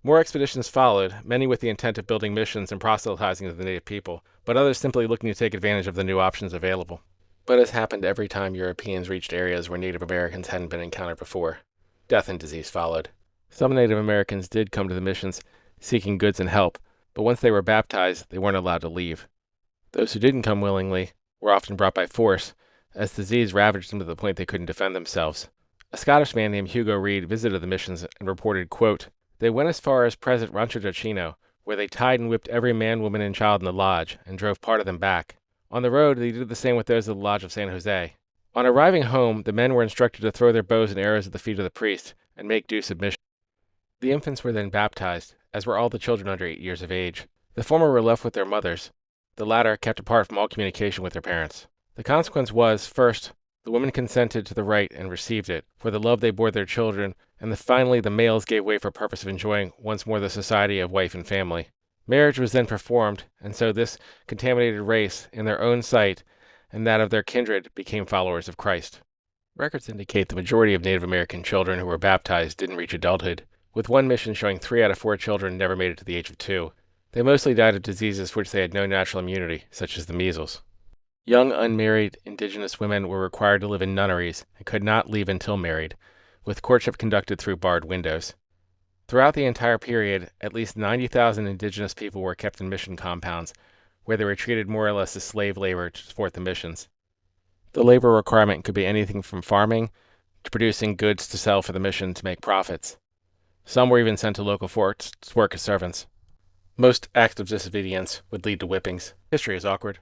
More expeditions followed, many with the intent of building missions and proselytizing the native people, but others simply looking to take advantage of the new options available. But as happened every time Europeans reached areas where Native Americans hadn't been encountered before, death and disease followed. Some Native Americans did come to the missions seeking goods and help, but once they were baptized, they weren't allowed to leave. Those who didn't come willingly were often brought by force, as disease ravaged them to the point they couldn't defend themselves. A Scottish man named Hugo Reid visited the missions and reported, quote, "They went as far as present Rancho de Chino, where they tied and whipped every man, woman, and child in the lodge, and drove part of them back. On the road, they did the same with those of the lodge of San Jose. On arriving home, the men were instructed to throw their bows and arrows at the feet of the priest, and make due submission. The infants were then baptized, as were all the children under 8 years of age. The former were left with their mothers, the latter kept apart from all communication with their parents. The consequence was, first, the women consented to the rite and received it, for the love they bore their children, and finally the males gave way for purpose of enjoying once more the society of wife and family. Marriage was then performed, and so this contaminated race, in their own sight and that of their kindred, became followers of Christ." Records indicate the majority of Native American children who were baptized didn't reach adulthood, with one mission showing 3 out of 4 children never made it to the age of 2. They mostly died of diseases for which they had no natural immunity, such as the measles. Young unmarried indigenous women were required to live in nunneries and could not leave until married, with courtship conducted through barred windows. Throughout the entire period, at least 90,000 indigenous people were kept in mission compounds, where they were treated more or less as slave labor to support the missions. The labor requirement could be anything from farming to producing goods to sell for the mission to make profits. Some were even sent to local forts to work as servants. Most acts of disobedience would lead to whippings. History is awkward.